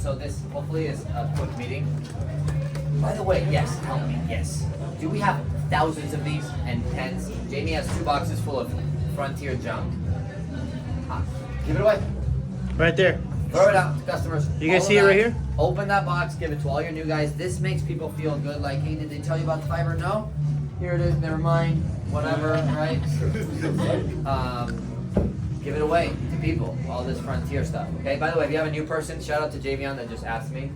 so this hopefully is a quick meeting. By the way, yes, tell me, yes. Do we have thousands of these and tens? Jamie has 2 boxes full of Frontier junk. Give it away. Right there. Throw it out to customers. You guys see it right here? Open that box, give it to all your new guys. This makes people feel good. Like, hey, did they tell you about the fiber? No? Here it is, never mind. Whatever, right? Give it away to people. All this Frontier stuff. Okay, by the way, if you have a new person, shout out to Javion that just asked me,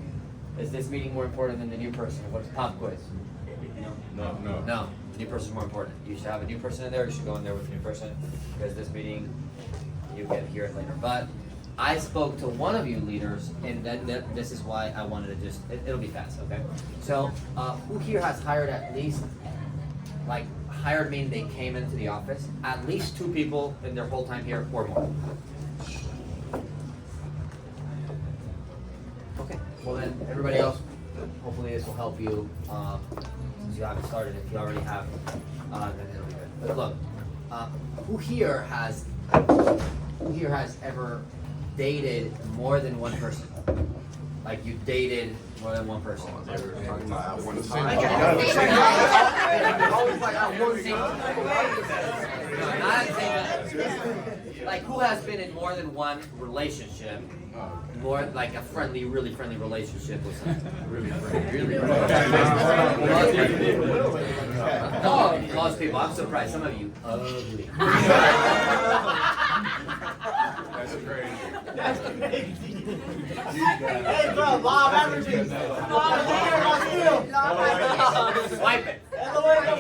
is this meeting more important than the new person? What's pop quiz? No, new person is more important. You should have a new person in there. You should go in there with a new person because this meeting, you can hear it later. But I spoke to one of you leaders, and this is why I wanted to just, it'll be fast, okay? So, who here has hired at least, like, hired meaning they came into the office, at least 2 people in their whole time here or more? Okay, well then, everybody else, hopefully this will help you, since you haven't started. If you already have, then it'll be good. But look, who here has ever dated more than one person? Like you dated more than one person? Like who has been in more than one relationship? More like a friendly, really friendly relationship with someone. Really friendly. Oh, most people. I'm surprised. Some of you ugly. That's crazy. That's crazy. Hey, bro, law of averages. Swipe it. That's the way it goes.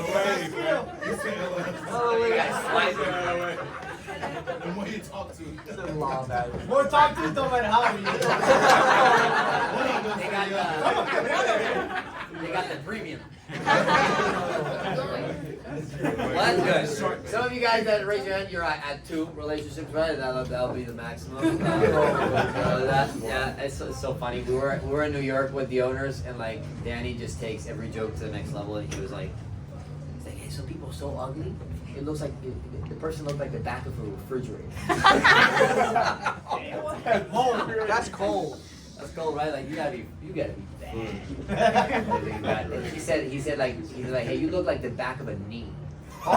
Swipe it. The more you talk to. More talk to it, don't matter how many. They got the premium. Well, that's good. Some of you guys that raise your hand, you're at 2 relationships, right? That'll be the maximum. It's so funny. We were in New York with the owners, and like Danny just takes every joke to the next level, and he was like, hey, some people are so ugly. It looks like the person looked like the back of a refrigerator. That's cold. That's cold, right? Like you gotta be bad. He said, hey, you look like the back of a knee. Oh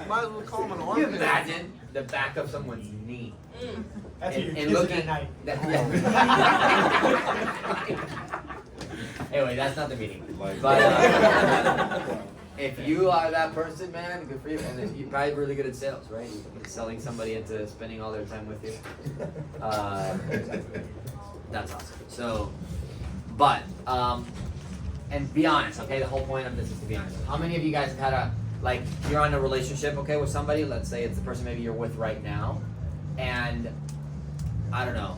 might as well call him an Can you imagine the back of someone's knee? That's And looking at night. Anyway, that's not the meeting. But if you are that person, man, good for you. And you're probably really good at sales, right? You're selling somebody into spending all their time with you. That's awesome. So, but, and be honest, okay? The whole point of this is to be honest. How many of you guys have had like, you're in a relationship, okay, with somebody, let's say it's the person maybe you're with right now, and, I don't know,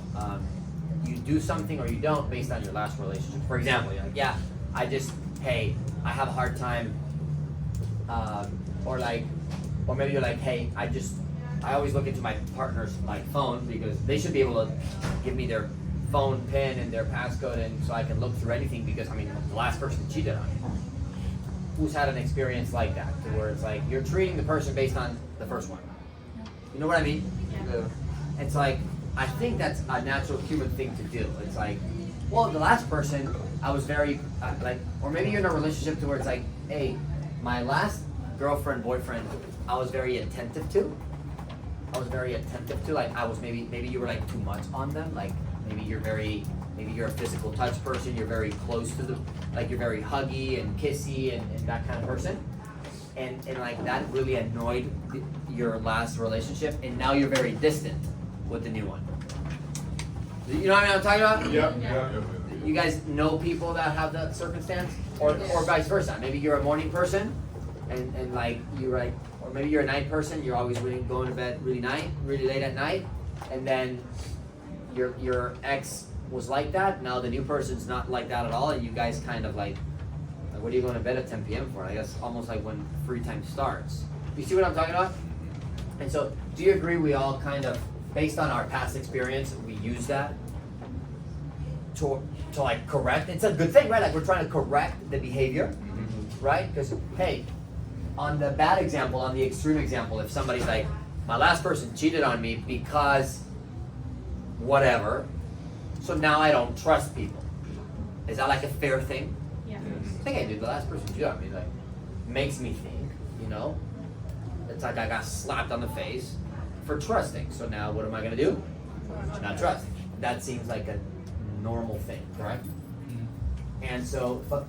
you do something or you don't based on your last relationship. For example, you're like, yeah, I have a hard time, or maybe you're like, hey, I always look into my partner's phone because they should be able to give me their phone pin and their passcode, and so I can look through anything because the last person cheated on me. Who's had an experience like that, to where it's like you're treating the person based on the first one? You know what I mean? Yeah. It's like, I think that's a natural human thing to do. It's like, well, the last person, I was very, or maybe you're in a relationship to where it's like, hey, my last girlfriend, boyfriend, I was very attentive to. Like, I was maybe you were like too much on them. Like, maybe you're a physical touch person. You're very close to them. Like, you're very huggy and kissy and that kind of person. And like, that really annoyed your last relationship. And now you're very distant with the new one. You know what I'm talking about? Yeah. You guys know people that have that circumstance? Or vice versa. Maybe you're a morning person and like you're like, or maybe you're a night person, you're always going to bed really late at night, and then your ex was like that, now the new person's not like that at all, and you guys kind of like what are you going to bed at 10 p.m. for? I guess almost like when free time starts. You see what I'm talking about? And so, do you agree we all kind of, based on our past experience, we use that to like correct? It's a good thing, right? Like we're trying to correct the behavior, right? Because, hey, on the bad example, on the extreme example, if somebody's like, my last person cheated on me because whatever. So now I don't trust people. Is that like a fair thing? Yeah. It's like, hey, dude, the last person you got me, like, makes me think, you know? It's like I got slapped on the face for trusting. So now what am I gonna do? Not trust. That seems like a normal thing, correct? And so, but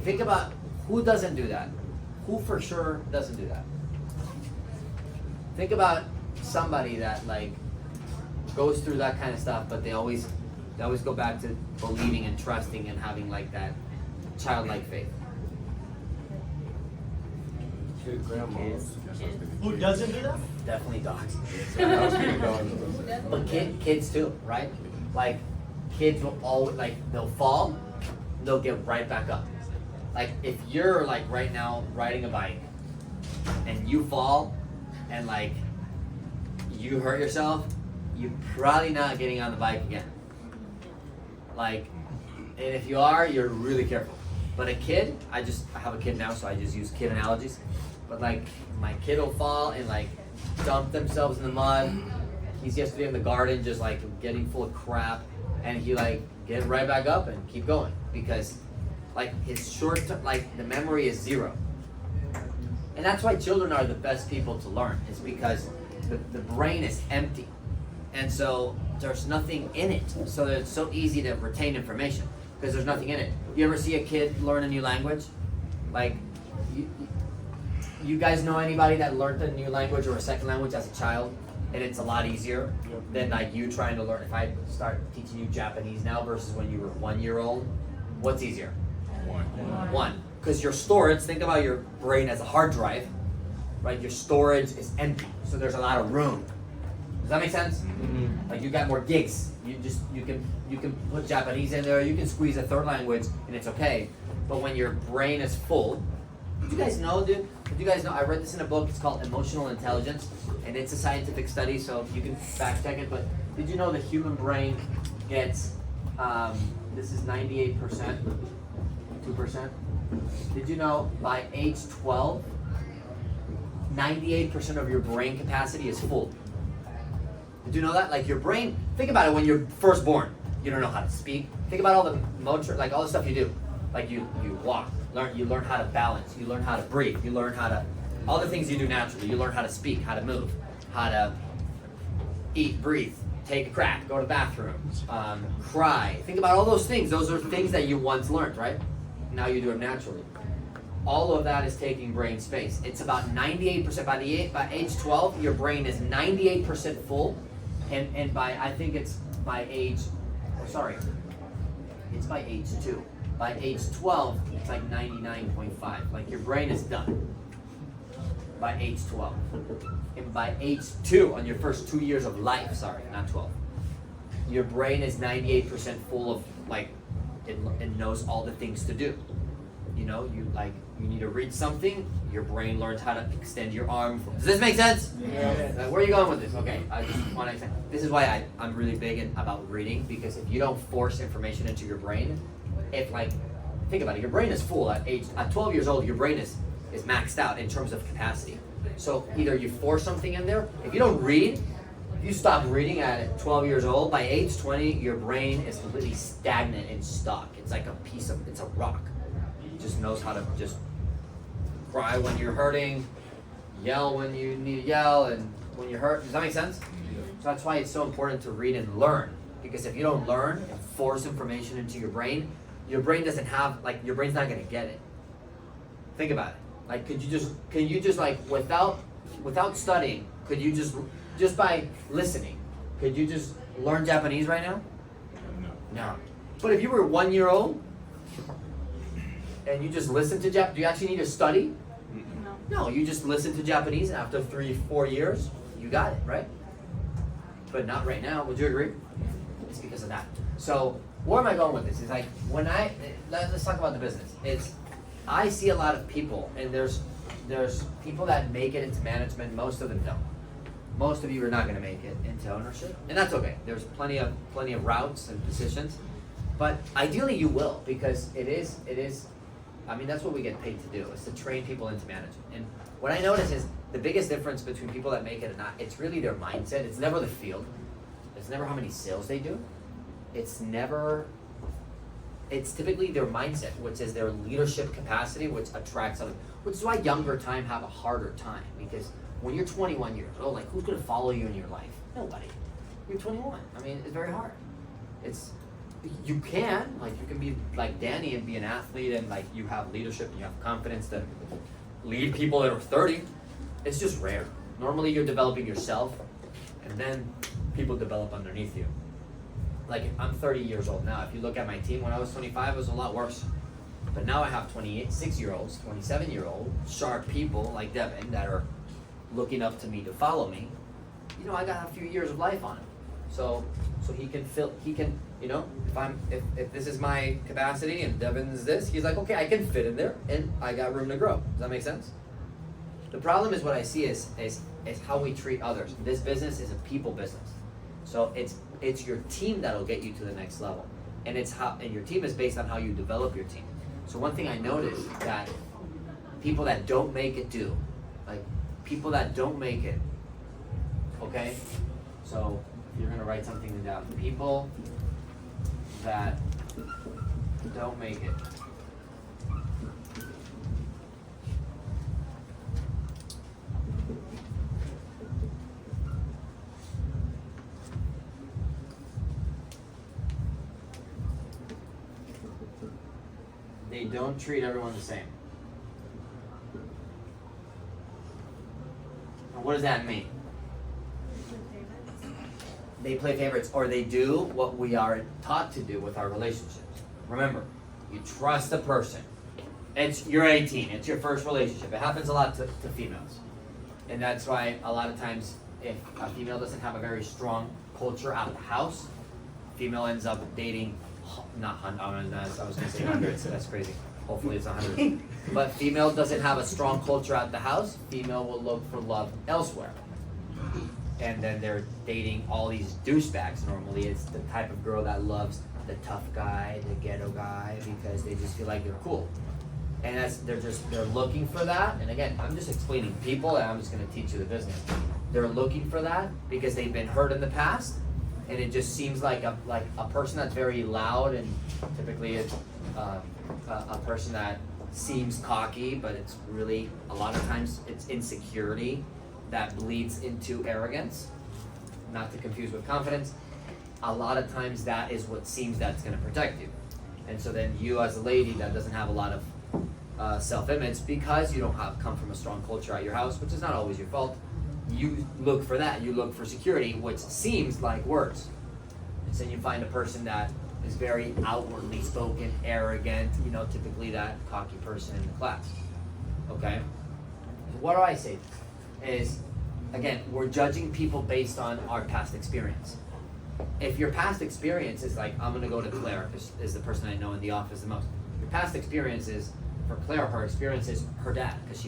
think about who doesn't do that. Who for sure doesn't do that? Think about somebody that like goes through that kind of stuff, but they always go back to believing and trusting and having like that childlike faith. Who doesn't do that? Definitely dogs. But kids too, right? Like kids will always like they'll fall, they'll get right back up. Like if you're like right now riding a bike and you fall and like you hurt yourself, you're probably not getting on the bike again. Like, and if you are, you're really careful. But a kid, I have a kid now, so I just use kid analogies. But like my kid will fall and like dump themselves in the mud. He's yesterday in the garden just like getting full of crap, and he like get right back up and keep going because like his like the memory is zero. And that's why children are the best people to learn, is because the brain is empty. And so there's nothing in it. So it's so easy to retain information because there's nothing in it. You ever see a kid learn a new language? Like, you guys know anybody that learned a new language or a second language as a child? And it's a lot easier than like you trying to learn. If I start teaching you Japanese now versus when you were 1 year old, what's easier? One. Because your storage, think about your brain as a hard drive, right? Your storage is empty. So there's a lot of room. Does that make sense? Mm-hmm. Like you got more gigs. You can put Japanese in there. You can squeeze a third language, and it's okay. But when your brain is full, did you guys know, dude? Did you guys know? I read this in a book. It's called Emotional Intelligence, and it's a scientific study. So you can fact check it. But did you know the human brain gets? This is 98%, 2%. Did you know by age 12, 98% of your brain capacity is full? Did you know that? Like your brain, think about it when you're first born. You don't know how to speak. Think about all the motor, like all the stuff you do. Like you walk, you learn how to balance, you learn how to breathe, you learn how to, all the things you do naturally. You learn how to speak, how to move, how to eat, breathe, take a crap, go to the bathroom, cry. Think about all those things. Those are things that you once learned, right? Now you do it naturally. All of that is taking brain space. It's about 98%. By age 12, your brain is 98% full. And by, I think it's by age, it's by age 2. By age 12, it's like 99.5. Like your brain is done by age 12. And by age 2, on your first 2 years of life, not 12, your brain is 98% full of like, it knows all the things to do. You know, you need to read something, your brain learns how to extend your arm. Does this make sense? Yeah. Where are you going with this? Okay, I just want to extend. This is why I'm really big about reading, because if you don't force information into your brain, if like, think about it, your brain is full at 12 years old, your brain is maxed out in terms of capacity. So either you force something in there, if you don't read, if you stop reading at 12 years old, by age 20, your brain is completely stagnant and stuck. It's like it's a rock. Just knows how to just cry when you're hurting, yell when you need to yell, and when you're hurt. Does that make sense? So that's why it's so important to read and learn. Because if you don't learn and force information into your brain doesn't have, like, your brain's not gonna get it. Think about it. Like, can you just like, without studying, could you just by listening, could you just learn Japanese right now? No. But if you were 1 year old, and you just listen to Japanese, do you actually need to study? No, you just listen to Japanese, and after 3-4 years, you got it, right? But not right now. Would you agree? It's because of that. So where am I going with this? It's like let's talk about the business. I see a lot of people, and there's people that make it into management. Most of them don't. Most of you are not going to make it into ownership, and that's okay. There's plenty of routes and positions, but ideally you will, because it is. I mean, that's what we get paid to do, is to train people into management. And what I notice is the biggest difference between people that make it and not, it's really their mindset. It's never the field. It's never how many sales they do. It's typically their mindset, which is their leadership capacity, which attracts others. Which is why younger time have a harder time, because when you're 21 years old, like, who's gonna follow you in your life? Nobody. You're 21. I mean, it's very hard. You can be like Danny and be an athlete, and like you have leadership and you have confidence to lead people that are 30. It's just rare. Normally you're developing yourself, and then people develop underneath you. Like, I'm 30 years old now. If you look at my team, when I was 25, it was a lot worse. But now I have 26-year-olds, 27-year-old, sharp people like Devin that are looking up to me to follow me. You know, I got a few years of life on him. So he can, you know, if this is my capacity and Devin's this, he's like, okay, I can fit in there and I got room to grow. Does that make sense? The problem is what I see is how we treat others. This business is a people business. So it's your team that'll get you to the next level. And your team is based on how you develop your team. So one thing I noticed that people that don't make it do. Like, people that don't make it, okay? So you're gonna write something down. People that don't make it. They don't treat everyone the same. And what does that mean? They play favorites, or they do what we are taught to do with our relationships. Remember, you trust the person. You're 18, it's your first relationship. It happens a lot to females. And that's why a lot of times, if a female doesn't have a very strong culture out of the house, female ends up dating, not hundreds, I was gonna say hundreds, so that's crazy. Hopefully it's 100. But female doesn't have a strong culture out the house, female will look for love elsewhere. And then they're dating all these douchebags normally. It's the type of girl that loves the tough guy, the ghetto guy, because they just feel like they're cool. And they're looking for that. And again, I'm just explaining people, and I'm just gonna teach you the business. They're looking for that because they've been hurt in the past, and it just seems like a person that's very loud, and typically it's a person that seems cocky, but it's really, a lot of times it's insecurity that bleeds into arrogance, not to confuse with confidence. A lot of times that is what seems that's gonna protect you. And so then you, as a lady that doesn't have a lot of self-image, because you don't come from a strong culture at your house, which is not always your fault, you look for that. You look for security, which seems like words. And so you find a person that is very outwardly spoken, arrogant, you know, typically that cocky person in the class. Okay? What do I say? Is, again, we're judging people based on our past experience. If your past experience is like, I'm gonna go to Claire, because is the person I know in the office the most. Your past experience is, for Claire, her experience is her dad, because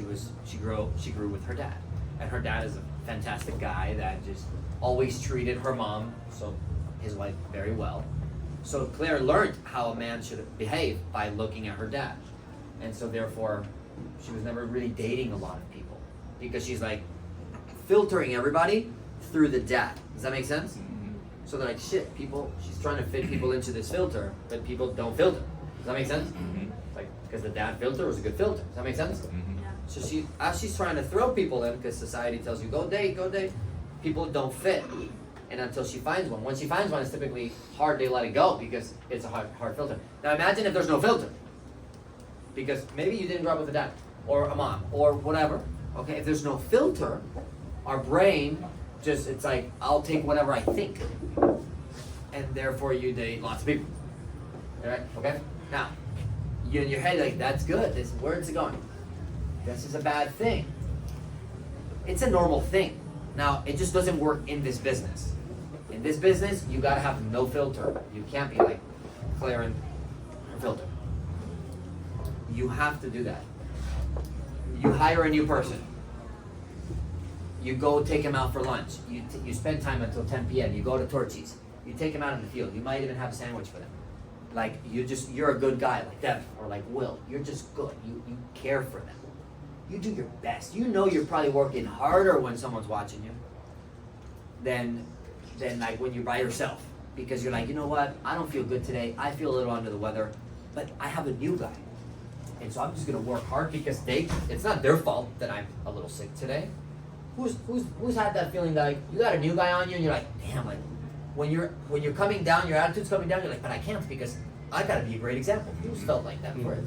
she grew with her dad. And her dad is a fantastic guy that just always treated her mom, so his wife, very well. So Claire learned how a man should behave by looking at her dad. And so therefore, she was never really dating a lot of people, because she's like filtering everybody through the dad. Does that make sense? Mm-hmm. So they're like, shit, she's trying to fit people into this filter, but people don't filter. Does that make sense? Mm-hmm. Like, because the dad filter was a good filter. Does that make sense? Mm-hmm. Yeah. So as she's trying to throw people in, because society tells you, go date, people don't fit. And until she finds one. Once she finds one, it's typically hard to let it go, because it's a hard filter. Now imagine if there's no filter. Because maybe you didn't grow up with a dad, or a mom, or whatever. Okay, if there's no filter, our brain it's like, I'll take whatever I think. And therefore you date lots of people. Alright, okay? Now, you in your head, like, that's good. Where's it going? This is a bad thing. It's a normal thing. Now, it just doesn't work in this business. In this business, you gotta have no filter. You can't be like Claire and her filter. You have to do that. You hire a new person. You go take him out for lunch. You spend time until 10 p.m. You go to Torchy's. You take him out in the field. You might even have a sandwich for them. Like, you're a good guy, like Dev or like Will. You're just good. You care for them. You do your best. You know you're probably working harder when someone's watching you than than like when you're by yourself. Because you're like, you know what, I don't feel good today, I feel a little under the weather, but I have a new guy. And so I'm just gonna work hard because it's not their fault that I'm a little sick today. Who's had that feeling that like you got a new guy on you and you're like, damn, like when you're coming down, your attitude's coming down, you're like, but I can't because I gotta be a great example. Who's felt like that for it?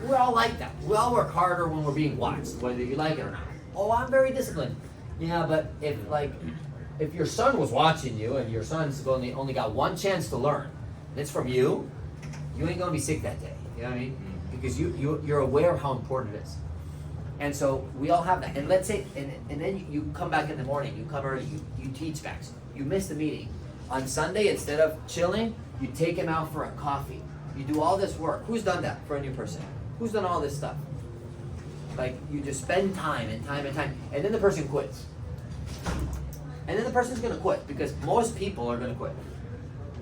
We're all like that. We all work harder when we're being watched, whether you like it or not. Oh, I'm very disciplined. Yeah, but if your son was watching you and your son's only got one chance to learn, and it's from you, you ain't gonna be sick that day. You know what I mean? Because you're aware of how important it is. And so we all have that. And let's say, and then you come back in the morning, you come early, you teach Max. You miss the meeting. On Sunday, instead of chilling, you take him out for a coffee. You do all this work. Who's done that for a new person? Who's done all this stuff? Like, you just spend time and time and time, and then the person quits. And then the person's gonna quit, because most people are gonna quit.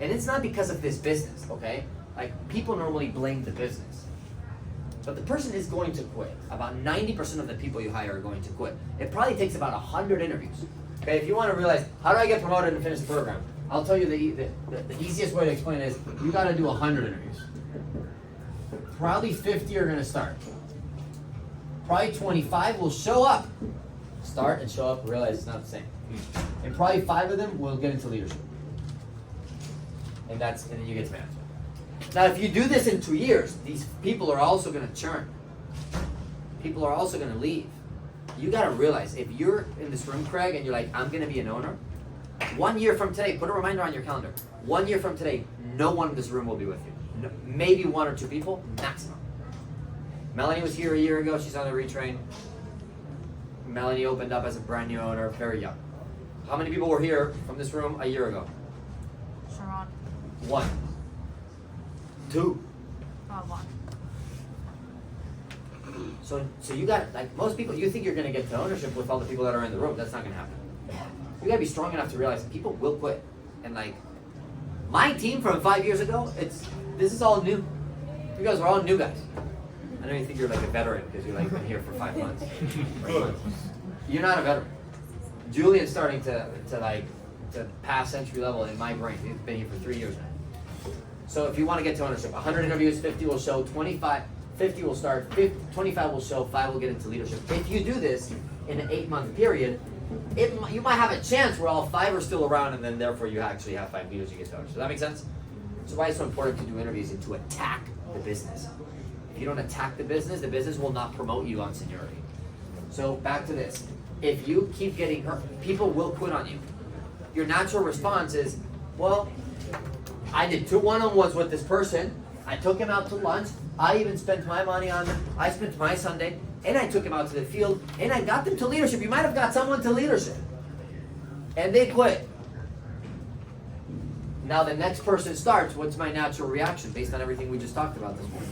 And it's not because of this business, okay? Like, people normally blame the business. But the person is going to quit. About 90% of the people you hire are going to quit. It probably takes about 100 interviews. Okay, if you want to realize, how do I get promoted and finish the program? I'll tell you the easiest way to explain it is, you gotta do 100 interviews. Probably 50 are gonna start. Probably 25 will show up. Start and show up, realize it's not the same. And probably 5 of them will get into leadership. And then you get to management. Now, if you do this in 2 years, these people are also going to churn. People are also going to leave. You got to realize, if you're in this room, Craig, and you're like, I'm going to be an owner, 1 year from today, put a reminder on your calendar. 1 year from today, no one in this room will be with you. No, maybe 1 or 2 people, maximum. Melanie was here a year ago. She's on a retrain. Melanie opened up as a brand new owner, very young. How many people were here from this room a year ago? Sharon. 1. 2. 1. So you got, like, most people, you think you're gonna get to ownership with all the people that are in the room. That's not gonna happen. You gotta be strong enough to realize people will quit. And like, my team from 5 years ago, this is all new. You guys are all new guys. I know you think you're like a veteran because you're like been here for 5 months. You're not a veteran. Julian's starting to pass entry level in my brain. He's been here for 3 years now. So if you want to get to ownership, 100 interviews, 50 will show, 50 will start, 25 will show, 5 will get into leadership. If you do this in an 8-month period, you might have a chance where all 5 are still around, and then therefore you actually have 5 leaders you get to ownership. Does that make sense? So why it's so important to do interviews and to attack the business. If you don't attack the business will not promote you on seniority. So back to this. If you keep getting hurt, people will quit on you. Your natural response is, well, I did 2 one-on-ones with this person. I took him out to lunch. I even spent my money on them. I spent my Sunday, and I took him out to the field, and I got them to leadership. You might have got someone to leadership. And they quit. Now the next person starts. What's my natural reaction based on everything we just talked about this morning?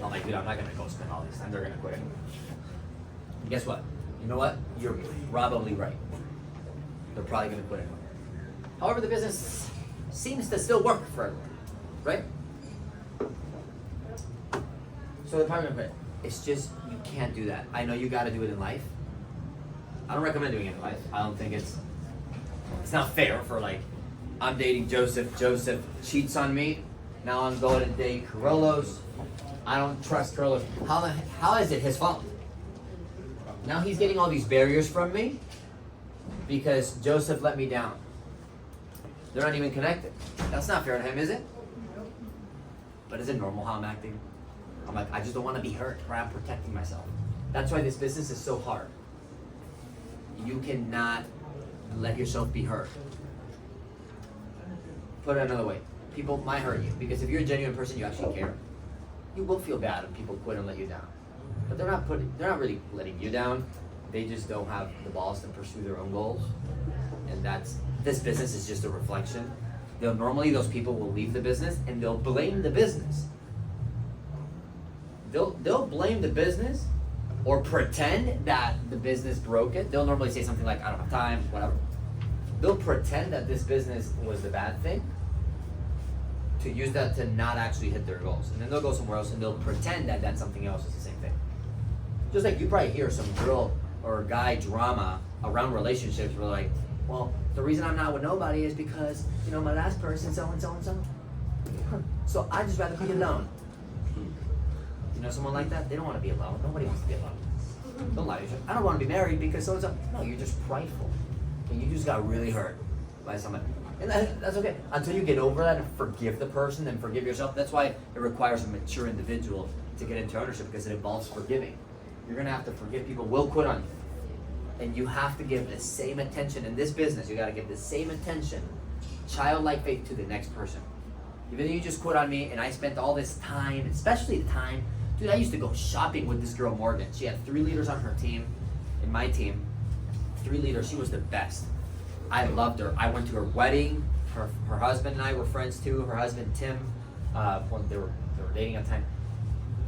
I'm like, dude, I'm not going to go spend all this time. They're going to quit. And guess what? You know what? You're probably right. They're probably going to quit anyway. However, the business seems to still work for everyone, right? So they're probably going to quit. It's just, you can't do that. I know you got to do it in life. I don't recommend doing it in life. I don't think it's not fair for, like, I'm dating Joseph. Joseph cheats on me. Now I'm going to date Carlos. I don't trust Carlos. How is it his fault? Now he's getting all these barriers from me because Joseph let me down. They're not even connected. That's not fair to him, is it? But is it normal how I'm acting? I'm like, I just don't want to be hurt, or I'm protecting myself. That's why this business is so hard. You cannot let yourself be hurt. Put it another way. People might hurt you, because if you're a genuine person, you actually care. You will feel bad if people quit and let you down. But they're not really letting you down. They just don't have the balls to pursue their own goals. And this business is just a reflection. Normally those people will leave the business and they'll blame the business. They'll blame the business or pretend that the business broke it. They'll normally say something like, I don't have time, whatever. They'll pretend that this business was the bad thing to use that to not actually hit their goals. And then they'll go somewhere else and they'll pretend that something else is the same thing. Just like you probably hear some girl or guy drama around relationships. We're like, well, the reason I'm not with nobody is because, you know, my last person, so and so and so. So I just rather be alone. You know someone like that? They don't want to be alone. Nobody wants to be alone. Don't lie to yourself. I don't want to be married because so and so. No, you're just prideful. And you just got really hurt by somebody. And that's okay. Until you get over that and forgive the person and forgive yourself. That's why it requires a mature individual to get into ownership, because it involves forgiving. You're going to have to forgive people. Will quit on you. And you have to give the same attention. In this business, you got to give the same attention, childlike faith, to the next person. Even though you just quit on me and I spent all this time, especially the time, dude, I used to go shopping with this girl, Morgan. She had 3 leaders on her team, in my team. 3 leaders, she was the best. I loved her. I went to her wedding. Her husband and I were friends too. Her husband, Tim, when they were dating at the time.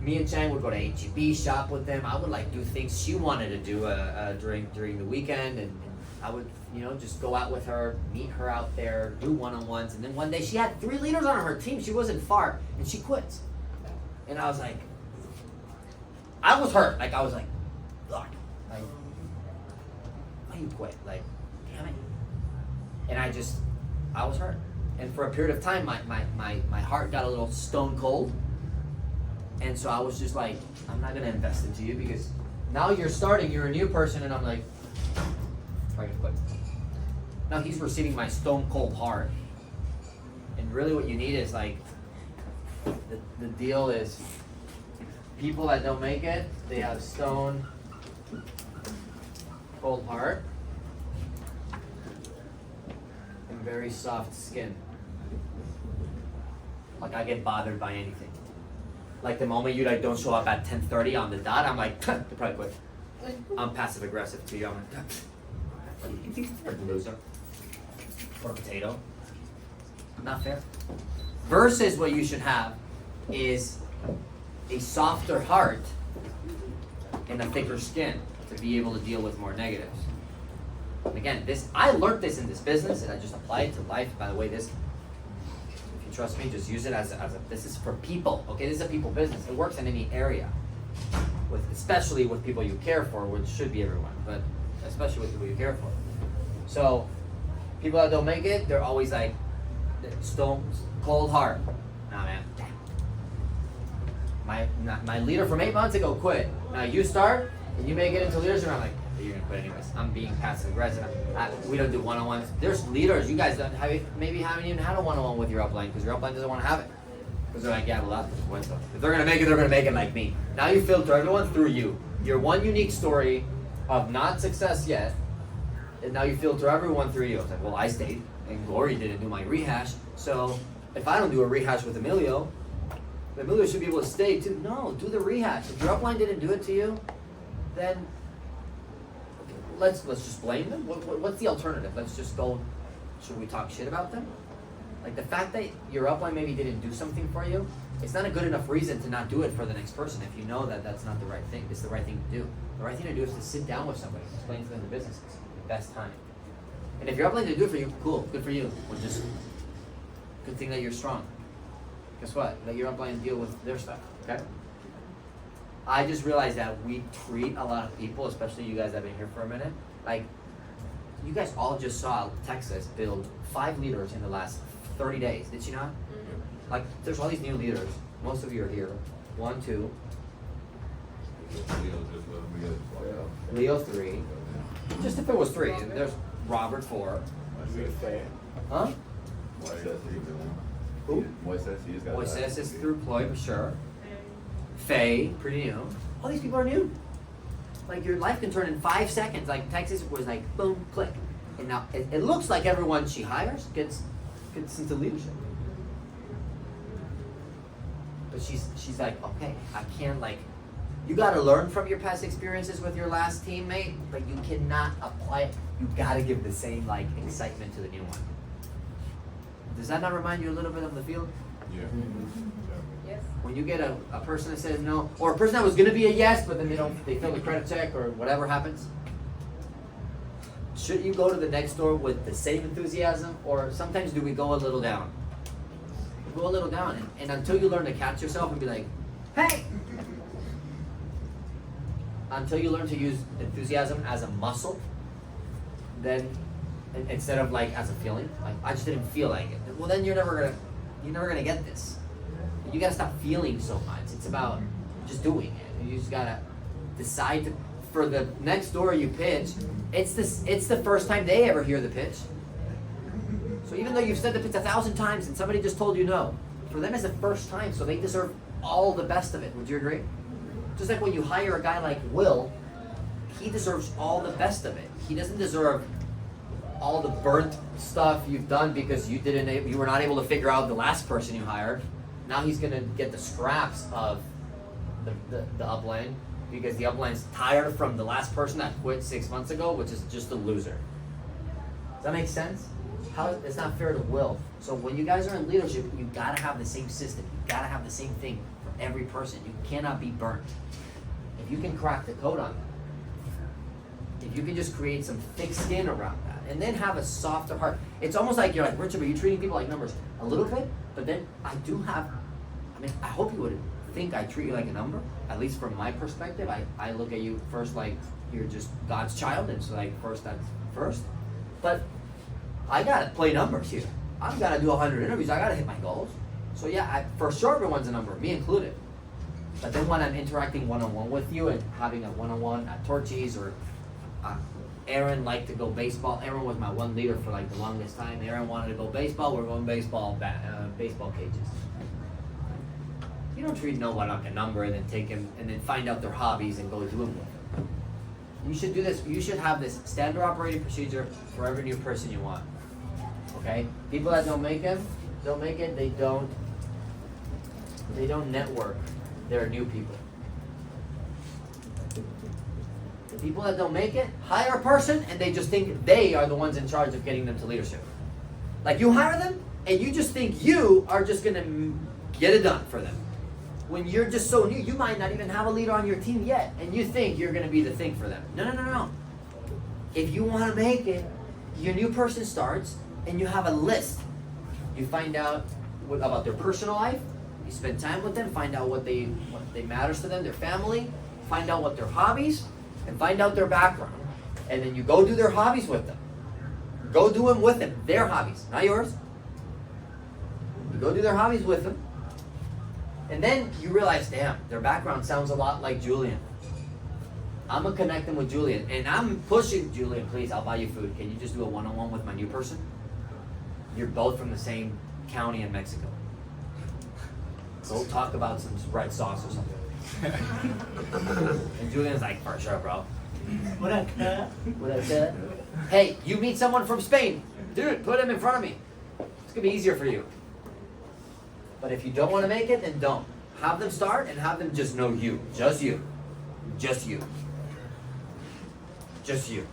Me and Chang would go to H-E-B, shop with them. I would like do things she wanted to do during the weekend, and I would, you know, just go out with her, meet her out there, do one-on-ones. And then one day she had 3 leaders on her team. She wasn't far, and she quits. And I was like, I was hurt. Like I was like, ugh, like, why you quit? Like, damn it. And I was hurt. And for a period of time, my heart got a little stone cold. And so I was just like, I'm not gonna invest into you because now you're a new person, and I'm like, I'm gonna quit. Now he's receiving my stone cold heart. And really what you need is like, the deal is, people that don't make it, they have stone cold heart and very soft skin. Like I get bothered by anything. Like the moment you like don't show up at 10:30 on the dot, I'm like, you probably quit. I'm passive aggressive to you. I'm like, you're a loser. Or potato. Not fair. Versus what you should have is a softer heart and a thicker skin to be able to deal with more negatives. And again, I learned this in this business, and I just apply it to life. By the way, this, if you trust me, just use it as a this is for people. Okay, this is a people business. It works in any area, especially with people you care for, which should be everyone, but especially with people you care for. So, people that don't make it, they're always like, stone cold heart. Nah, man. My leader from 8 months ago quit. Now you start and you make it into leadership. I'm like, you're gonna quit anyways. I'm being passive aggressive. We don't do one-on-ones. There's leaders. You guys maybe haven't even had a one-on-one with your upline because your upline doesn't want to have it. Because they're like, yeah, well, that's if they're gonna make it, they're gonna make it like me. Now you filter everyone through you. Your one unique story of not success yet, and now you filter everyone through you. It's like, well, I stayed, and Glory didn't do my rehash. So if I don't do a rehash with Emilio should be able to stay too. No, do the rehash. If your upline didn't do it to you, then let's just blame them. What's the alternative? Let's just go. Should we talk shit about them? Like the fact that your upline maybe didn't do something for you, it's not a good enough reason to not do it for the next person. If you know that that's not the right thing, it's the right thing to do. The right thing to do is to sit down with somebody, explain to them the business. It's the best time. And if your upline didn't do it for you, cool, good for you. Well, just good thing that you're strong. Guess what? Let your upline deal with their stuff, okay? I just realized that we treat a lot of people, especially you guys that have been here for a minute, like you guys all just saw Texas build 5 leaders in the last 30 days, did you not? Mm-hmm. Like there's all these new leaders. Most of you are here. 1, 2. Leo 3. Just if it was 3. There's Robert 4. Huh? Who? Moises is through Ploy, for sure. Faye, pretty new. All these people are new. Like your life can turn in 5 seconds. Like Texas was like boom, click. And now it looks like everyone she hires gets into leadership. But she's like, okay, I can't like, you gotta learn from your past experiences with your last teammate, but you cannot apply it. You gotta give the same like excitement to the new one. Does that not remind you a little bit of the field? Yeah. Mm-hmm. Yes. When you get a person that says no, or a person that was gonna be a yes, but then they fail the credit check or whatever happens, should you go to the next door with the same enthusiasm, or sometimes do we go a little down? We go a little down, and until you learn to catch yourself and be like, hey! until you learn to use enthusiasm as a muscle, then instead of like as a feeling, like I just didn't feel like it. Well, then you're never gonna get this. You gotta stop feeling so much. It's about just doing it. You just gotta decide to, for the next door you pitch. It's the first time they ever hear the pitch. So even though you've said the pitch 1,000 times and somebody just told you no, for them it's the first time, so they deserve all the best of it. Would you agree? Just like when you hire a guy like Will, he deserves all the best of it. He doesn't deserve all the burnt stuff you've done because you were not able to figure out the last person you hired. Now he's gonna get the scraps of the upline because the upline's tired from the last person that quit 6 months ago, which is just a loser. Does that make sense? It's not fair to Will. So when you guys are in leadership, you gotta have the same system. You gotta have the same thing for every person. You cannot be burnt. If you can crack the code on that, if you can just create some thick skin around that, and then have a softer heart. It's almost like you're like, Richard, but you're treating people like numbers a little bit, but then I hope you would think I treat you like a number, at least from my perspective. I look at you first like you're just God's child, and so like first that's first. But I gotta play numbers here. I've gotta do 100 interviews, I gotta hit my goals. So yeah, for sure everyone's a number, me included. But then when I'm interacting one-on-one with you and having a one-on-one at Torchy's or Aaron liked to go baseball. Aaron was my one leader for like the longest time. Aaron wanted to go baseball. We're going baseball cages. You don't treat no one like a number and then take him and then find out their hobbies and go do them with them. You should do this. You should have this standard operating procedure for every new person you want. Okay? People that don't make it. They don't network. They're new people. The people that don't make it, hire a person and they just think they are the ones in charge of getting them to leadership. Like you hire them and you just think you are just gonna get it done for them. When you're just so new, you might not even have a leader on your team yet and you think you're gonna be the thing for them. No. If you wanna make it, your new person starts and you have a list. You find out about their personal life, you spend time with them, find out what they matters to them, their family, find out what their hobbies, and find out their background. And then you go do their hobbies with them. Go do them with them, their hobbies, not yours. You go do their hobbies with them. And then you realize, damn, their background sounds a lot like Julian. I'm gonna connect them with Julian. And I'm pushing, Julian, please, I'll buy you food. Can you just do a one-on-one with my new person? You're both from the same county in Mexico. Go talk about some red sauce or something. And Julian's like, for sure, bro. What up, cut? Hey, you meet someone from Spain. Dude, put him in front of me. It's gonna be easier for you. But if you don't want to make it, then don't. Have them start and have them just know you. Just you. Just you. Just you.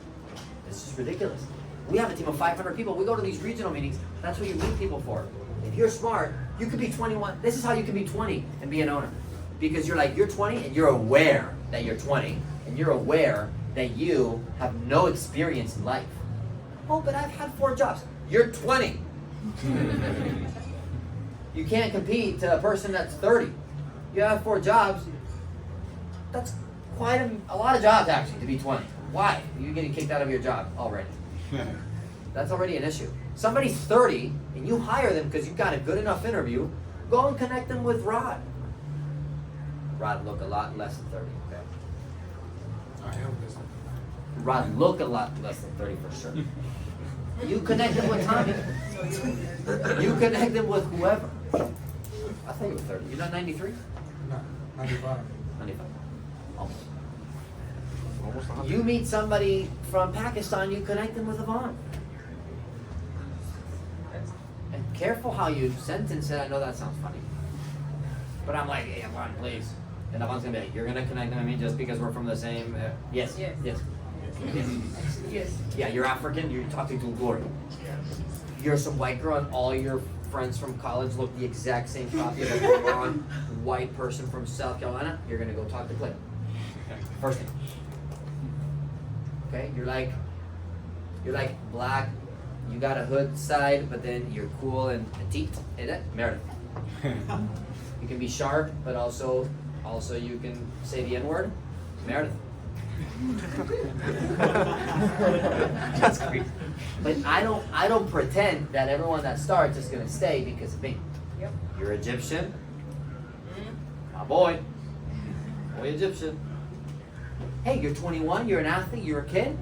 This is ridiculous. We have a team of 500 people. We go to these regional meetings. That's what you meet people for. If you're smart, you could be 21. This is how you can be 20 and be an owner. Because you're 20 and you're aware that you're 20 and you're aware that you have no experience in life. Oh, but I've had 4 jobs. You're 20. You can't compete to a person that's 30. You have 4 jobs. That's quite a lot of jobs actually to be 20. Why? You're getting kicked out of your job already. That's already an issue. Somebody's 30 and you hire them because you've got a good enough interview. Go and connect them with Rod. Rod look a lot less than 30, okay? I am this. Rod look a lot less than 30 for sure. You connect them with Tommy. You connect them with whoever. I thought you were 30. You're not 93? No, 95. 95. Almost. Almost 100. You meet somebody from Pakistan, you connect them with Yvonne. And careful how you sentence it. I know that sounds funny. But I'm like, hey, Yvonne, please. And Yvonne's gonna be like, you're gonna connect them with me just because we're from the same... Yes. Yes. Yes. Yes. Yes. Yeah, you're African, you're talking to Glory. You're some white girl and all your friends from college look the exact same copy of a blonde white person from South Carolina, you're gonna go talk to Clay. First thing. Okay, you're like black, you got a hood side, but then you're cool and petite. Hey, that Meredith. You can be sharp, but also you can say the N-word. Meredith. That's crazy. But I don't pretend that everyone that starts is gonna stay because of me. Yep. You're Egyptian. My boy Egyptian. Hey, you're 21, you're an athlete, you're a kid.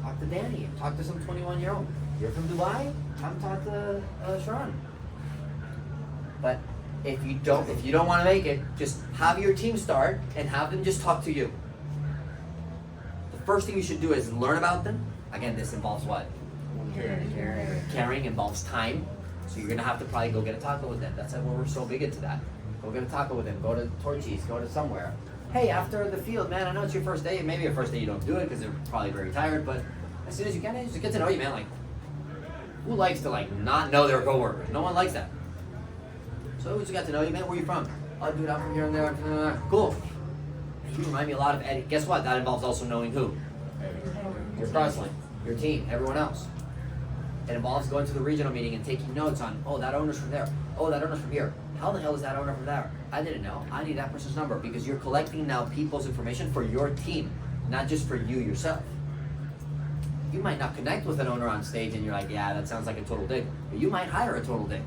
Talk to Danny, talk to some 21-year-old. You're from Dubai, come talk to Sharon. But if you don't want to make it, just have your team start and have them just talk to you. The first thing you should do is learn about them. Again, this involves what? Caring involves time. So you're gonna have to probably go get a taco with them. That's why we're so big into that. Go get a taco with them. Go to Torchy's. Go to somewhere. Hey, after the field, man. I know it's your first day. Maybe your first day you don't do it because they're probably very tired. But as soon as you can, just get to know you, man. Like, who likes to not know their coworkers? No one likes that. So we just got to know you, man. Where you from? Oh, dude, I'm from here and there. Cool. You remind me a lot of Eddie. Guess what? That involves also knowing who. Your crossline, your team, everyone else. It involves going to the regional meeting and taking notes on, oh, that owner's from there. Oh, that owner's from here. How the hell is that owner from there? I didn't know. I need that person's number because you're collecting now people's information for your team, not just for you yourself. You might not connect with an owner on stage and you're like, yeah, that sounds like a total dick. But you might hire a total dick.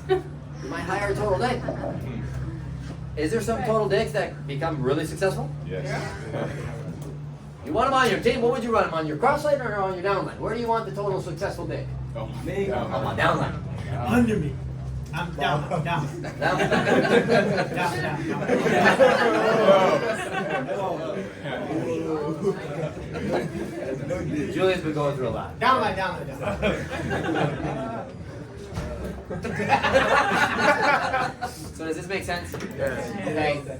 You might hire a total dick. Is there some total dicks that become really successful? Yes. You want them on your team, what would you run them on? Your cross line or on your down line? Where do you want the total successful dick? Me. On my down line. Under me. I'm down. Down. Julian's been going through a lot. So does this make sense? Yes. Okay.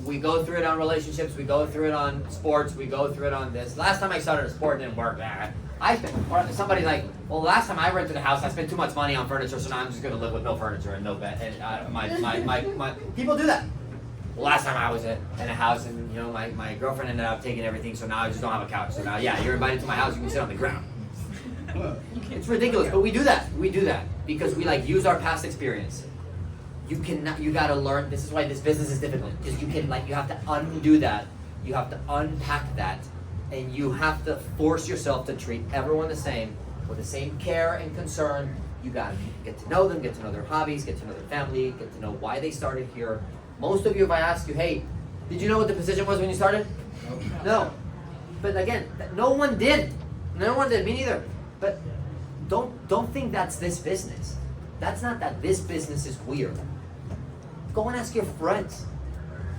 We go through it on relationships, we go through it on sports, we go through it on this. Last time I started a sport, it didn't work. Or somebody like, well, last time I rented a house, I spent too much money on furniture, so now I'm just gonna live with no furniture and no bed. And my people do that. Well, last time I was in a house, and my girlfriend ended up taking everything, so now I just don't have a couch. So now, yeah, you're invited to my house, you can sit on the ground. It's ridiculous, but we do that. We do that because we use our past experience. You gotta learn. This is why this business is difficult because you have to undo that. You have to unpack that, and you have to force yourself to treat everyone the same with the same care and concern. You gotta get to know them, get to know their hobbies, get to know their family, get to know why they started here. Most of you, if I ask you, hey, did you know what the position was when you started? No. But again, no one did. No one did. Me neither. But don't think that's this business. That's not that this business is weird. Go and ask your friends.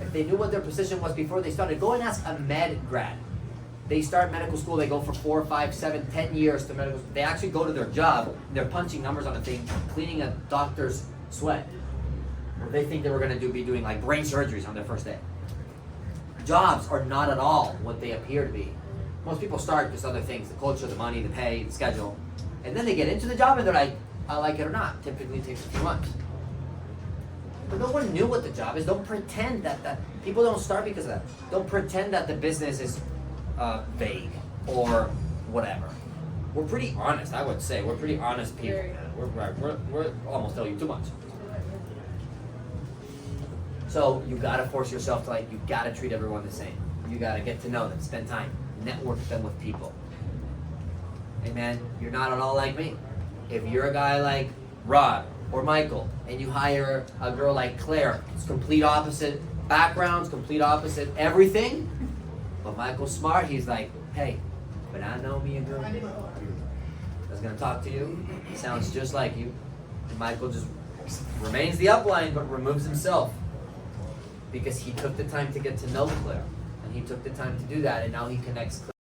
If they knew what their position was before they started, go and ask a med grad. They start medical school, they go for 4, 5, 7, 10 years to medical school. They actually go to their job, and they're punching numbers on a thing, cleaning a doctor's sweat. Or they think they were gonna be doing brain surgeries on their first day. Jobs are not at all what they appear to be. Most people start just other things, the culture, the money, the pay, the schedule. And then they get into the job and they're like, I like it or not. Typically it takes a few months. But no one knew what the job is. Don't pretend that people don't start because of that. Don't pretend that the business is vague or whatever. We're pretty honest, I would say. We're pretty honest people. We're almost telling you too much. So you gotta force yourself to you gotta treat everyone the same. You gotta get to know them, spend time, network them with people. Hey man, you're not at all like me. If you're a guy like Rod or Michael and you hire a girl like Claire, it's complete opposite backgrounds, complete opposite everything. But Michael's smart, he's like, hey, but I know me a girl that's gonna talk to you, sounds just like you. And Michael just remains the upline but removes himself because he took the time to get to know Claire and he took the time to do that and now he connects Claire